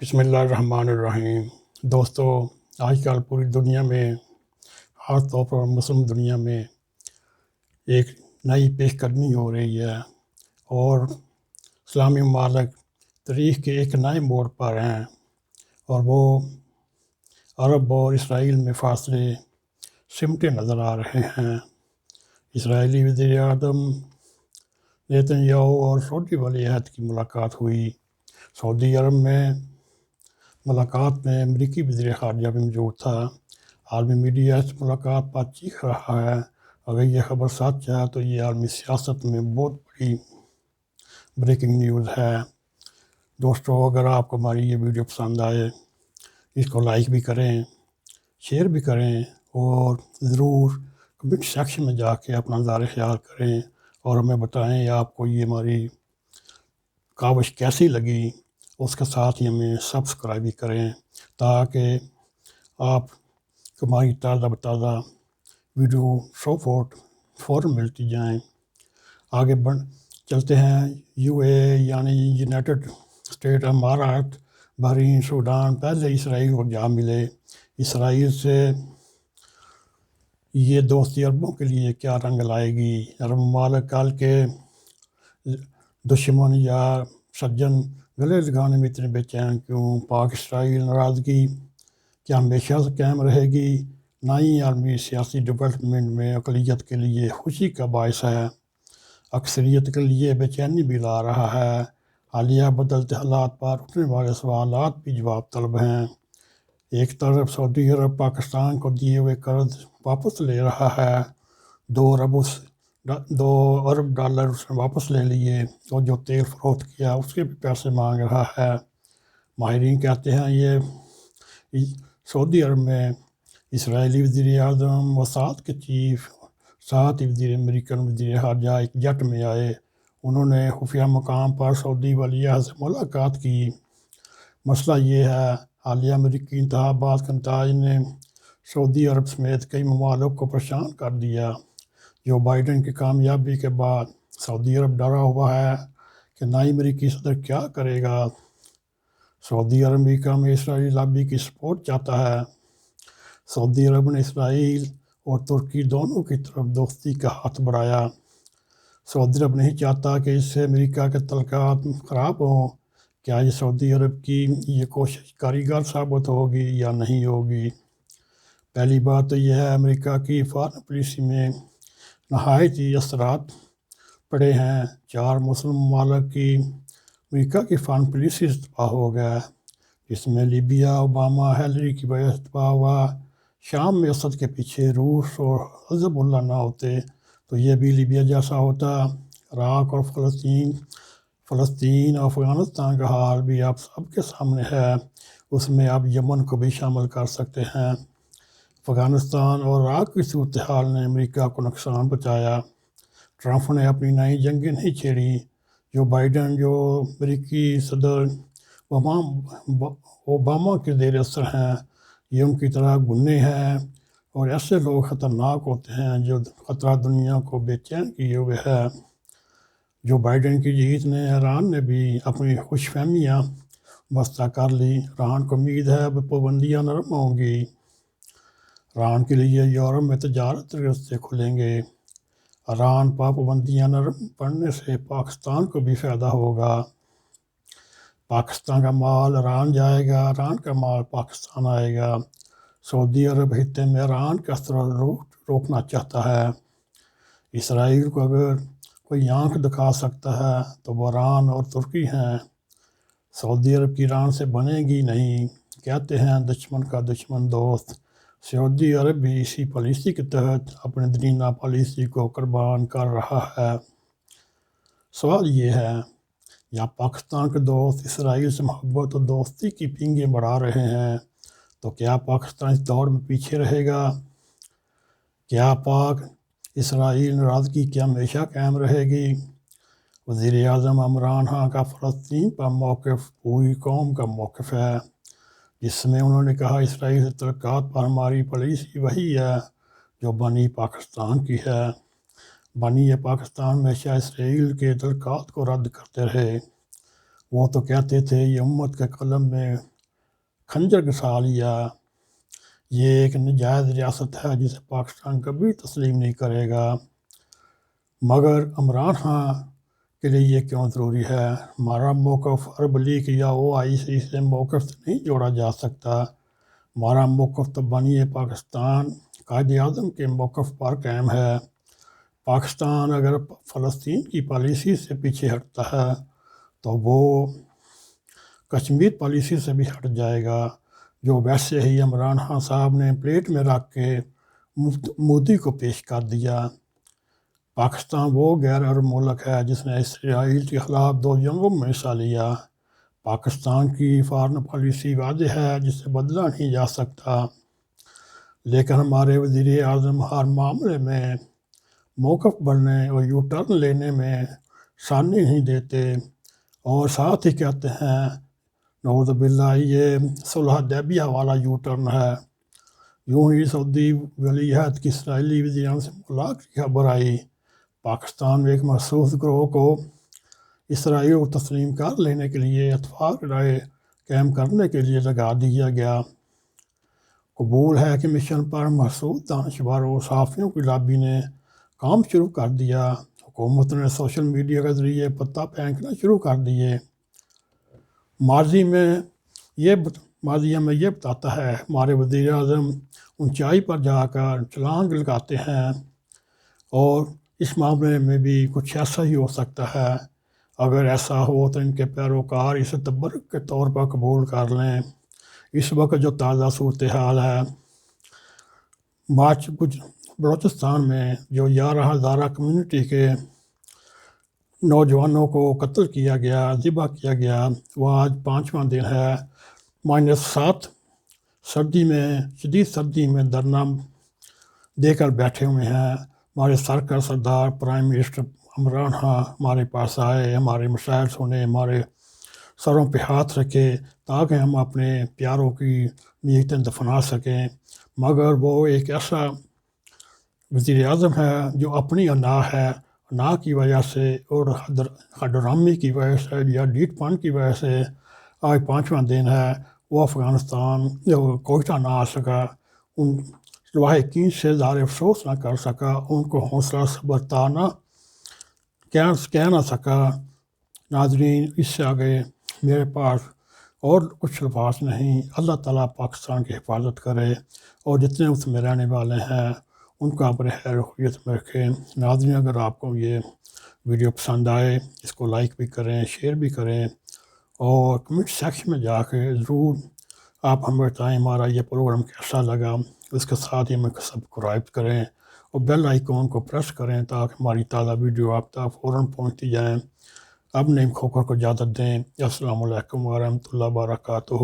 بسم اللہ الرحمن الرحیم۔ دوستو، آج کل پوری دنیا میں، خاص طور پر مسلم دنیا میں ایک نئی پیش قدمی ہو رہی ہے اور اسلامی ممالک تاریخ کے ایک نئے موڑ پر ہیں، اور وہ عرب اور اسرائیل میں فاصلے سمٹے نظر آ رہے ہیں۔ اسرائیلی وزیر اعظم نیتن یاہو اور سعودی ولی عہد کی ملاقات ہوئی۔ سعودی عرب میں ملاقات میں امریکی وزیر خارجہ بھی موجود تھا۔ عالمی میڈیا اس ملاقات پر چیخ رہا ہے۔ اگر یہ خبر سچ ہے تو یہ عالمی سیاست میں بہت بڑی بریکنگ نیوز ہے۔ دوستو، اگر آپ کو ہماری یہ ویڈیو پسند آئے، اس کو لائک بھی کریں، شیئر بھی کریں، اور ضرور کمنٹ سیکشن میں جا کے اپنا اظہار خیال کریں اور ہمیں بتائیں آپ کو یہ ہماری کاوش کیسی لگی۔ اس کے ساتھ ہی ہمیں سبسکرائب بھی کریں تاکہ آپ کو ہماری تازہ بتازہ ویڈیو فوراً ملتی جائیں۔ آگے چلتے ہیں۔ یو اے یعنی یونائٹڈ اسٹیٹ امارات، بحرین، سوڈان پہلے اسرائیل کو جا ملے۔ اسرائیل سے یہ دوستی عربوں کے لیے کیا رنگ لائے گی؟ عرب ممالک کل کے دشمن یا سجن گلے لگانے میں اتنے بے چین کیوں؟ پاک اسرائیل ناراضگی کیا ہمیشہ سے قائم رہے گی؟ نئی عالمی سیاسی ڈیولپمنٹ میں اقلیت کے لیے خوشی کا باعث ہے، اکثریت کے لیے بے چینی بھی لا رہا ہے۔ حالیہ بدلتے حالات پر اٹھنے والے سوالات بھی جواب طلب ہیں۔ ایک طرف سعودی عرب پاکستان کو دیے ہوئے قرض واپس لے رہا ہے، 2 ارب ڈالر اس نے واپس لے لیے، اور جو تیل فروخت کیا اس کے بھی پیسے مانگ رہا ہے۔ ماہرین کہتے ہیں یہ سعودی عرب میں اسرائیلی وزیر اعظم و ساتھ کے چیف، ساتھ ہی امریکن وزیر خارجہ ایک جٹ میں آئے۔ انہوں نے خفیہ مقام پر سعودی ولی عہد سے ملاقات کی۔ مسئلہ یہ ہے، حالیہ امریکی انتخابات کے نتائج نے سعودی عرب سمیت کئی ممالک کو پریشان کر دیا۔ جو بائیڈن کی کامیابی کے بعد سعودی عرب ڈرا ہوا ہے کہ نئی امریکی صدر کیا کرے گا۔ سعودی عرب امریکہ میں اسرائیلی لابی کی سپورٹ چاہتا ہے۔ سعودی عرب نے اسرائیل اور ترکی دونوں کی طرف دوستی کا ہاتھ بڑھایا۔ سعودی عرب نہیں چاہتا کہ اس سے امریکہ کے تعلقات خراب ہوں۔ کیا یہ سعودی عرب کی یہ کوشش کاریگر ثابت ہوگی یا نہیں ہوگی؟ پہلی بات تو یہ ہے، امریکہ کی فارن پالیسی میں نہایت ہی اثرات پڑے ہیں۔ 4 مسلم ممالک کی امریکہ کی فارن پالیسی سے تباہ ہو گیا، جس میں لیبیا اوباما ہیلری کی وجہ سے تباہ ہوا۔ شام میں اسد کے پیچھے روس اور حزب اللہ نہ ہوتے تو یہ بھی لیبیا جیسا ہوتا۔ عراق اور فلسطین اور افغانستان کا حال بھی آپ سب کے سامنے ہے، اس میں آپ یمن کو بھی شامل کر سکتے ہیں۔ افغانستان اور عراق کی صورتحال نے امریکہ کو نقصان پہنچایا۔ ٹرمپ نے اپنی نئی جنگیں نہیں چھیڑی۔ جو بائیڈن، جو امریکی صدر اوباما کے زیر اثر ہیں، یہ ان کی طرح گنے ہیں، اور ایسے لوگ خطرناک ہوتے ہیں جو خطرہ دنیا کو بے چین کیے ہوئے ہے۔ جو بائیڈن کی جیت نے ایران نے بھی اپنی خوش فہمیاں بستہ کر لی۔ ایران کو امید ہے اب پابندیاں نرم ہوں گی۔ ایران کے لیے یورپ میں تجارت راستے کھلیں گے۔ ایران پر پابندیاں نرم پڑنے سے پاکستان کو بھی فائدہ ہوگا۔ پاکستان کا مال ایران جائے گا، ایران کا مال پاکستان آئے گا۔ سعودی عرب خطے میں ایران کا اثر روکنا چاہتا ہے۔ اسرائیل کو اگر کوئی آنکھ دکھا سکتا ہے تو وہ ایران اور ترکی ہیں۔ سعودی عرب کی ایران سے بنے گی نہیں، کہتے ہیں دشمن کا دشمن دوست۔ سعودی عرب بھی اسی پالیسی کے تحت اپنے درینہ پالیسی کو قربان کر رہا ہے۔ سوال یہ ہے، یا پاکستان کے دوست اسرائیل سے محبت اور دوستی کی پینگیں بڑھا رہے ہیں، تو کیا پاکستان اس دوڑ میں پیچھے رہے گا؟ کیا پاک اسرائیل ناراضگی کیا ہمیشہ قائم رہے گی؟ وزیر اعظم عمران خان کا فلسطین پر موقف پوری قوم کا موقف ہے، جس میں انہوں نے کہا اسرائیل سے تعلقات پر ہماری پالیسی وہی ہے جو بنی پاکستان کی ہے۔ بنی پاکستان ہمیشہ اسرائیل کے تعلقات کو رد کرتے رہے، وہ تو کہتے تھے یہ امت کے قلم میں خنجر گسا لیا، یہ ایک ناجائز ریاست ہے جسے پاکستان کبھی تسلیم نہیں کرے گا۔ مگر عمران خان کے لیے یہ کیوں ضروری ہے؟ ہمارا موقف عرب لیگ یا OIC سے موقف سے نہیں جوڑا جا سکتا۔ ہمارا موقف تو بانی پاکستان قائد اعظم کے موقف پر قائم ہے۔ پاکستان اگر فلسطین کی پالیسی سے پیچھے ہٹتا ہے تو وہ کشمیر پالیسی سے بھی ہٹ جائے گا، جو ویسے ہی عمران خان صاحب نے پلیٹ میں رکھ کے مودی کو پیش کر دیا۔ پاکستان وہ غیر عرب ملک ہے جس نے اسرائیل کے خلاف 2 جنگوں میں حصہ لیا۔ پاکستان کی فارن پالیسی واضح ہے جسے بدلا نہیں جا سکتا، لیکن ہمارے وزیر اعظم ہر معاملے میں موقف بڑھنے اور یو ٹرن لینے میں ثانی نہیں دیتے، اور ساتھ ہی کہتے ہیں نعوذ باللہ یہ صلح حدیبیہ والا یو ٹرن ہے۔ یوں ہی سعودی ولی عہد کی اسرائیلی وزیر اعظم سے ملاقات کی خبر آئی، پاکستان میں ایک مخصوص گروہ کو اسرائیل کو تسلیم کر لینے کے لیے اتفاق رائے قائم کرنے کے لیے لگا دیا گیا۔ قبول ہے کہ مشن پر محسوس دانشوروں اور صحافیوں کی لابی نے کام شروع کر دیا۔ حکومت نے سوشل میڈیا کے ذریعے پتہ پھینکنا شروع کر دیے۔ ماضی میں یہ بتاتا ہے ہمارے وزیر اعظم اونچائی پر جا کر چھلانگ لگاتے ہیں، اور اس معاملے میں بھی کچھ ایسا ہی ہو سکتا ہے۔ اگر ایسا ہو تو ان کے پیروکار اسے تبرک کے طور پر قبول کر لیں۔ اس وقت جو تازہ صورتحال ہے، بلوچستان میں جو 11 ہزارہ کمیونٹی کے نوجوانوں کو قتل کیا گیا، ذبح کیا گیا، وہ آج 5واں دن ہے۔ -7 سردی میں، شدید سردی میں دھرنا دے کر بیٹھے ہوئے ہیں۔ ہمارے سردار پرائم منسٹر عمران خان ہمارے پاس آئے، ہمارے مسائل سنے، ہمارے سروں پہ ہاتھ رکھے تاکہ ہم اپنے پیاروں کی میتیں دفنا سکیں، مگر وہ ایک ایسا وزیر اعظم ہے جو اپنی انا کی وجہ سے اور حدرامی کی وجہ سے یا ڈیٹ پان کی وجہ سے آج 5واں دن ہے وہ افغانستان کوئٹہ نہ آ سکا، ان لواحقین سے اظہار افسوس نہ کر سکا، ان کو حوصلہ صبر نہ کہہ نہ سکا۔ ناظرین، اس سے آگے میرے پاس اور کچھ الفاظ نہیں۔ اللہ تعالیٰ پاکستان کی حفاظت کرے، اور جتنے اس میں رہنے والے ہیں ان کو اپنے خیر وفیت میں رکھیں۔ ناظرین، اگر آپ کو یہ ویڈیو پسند آئے اس کو لائک بھی کریں، شیئر بھی کریں، اور کمنٹ سیکشن میں جا کے ضرور آپ ہمیں بتائیں ہمارا یہ پروگرام کیسا لگا۔ اس کے ساتھ ہی ہمیں سبسکرائب کریں اور بیل آئیکن کو پریس کریں تاکہ ہماری تازہ ویڈیو آپ تک فوراً پہنچتی جائیں۔ اب نیم کھوکر کو اجازت دیں۔ السلام علیکم ورحمۃ اللہ وبرکاتہ۔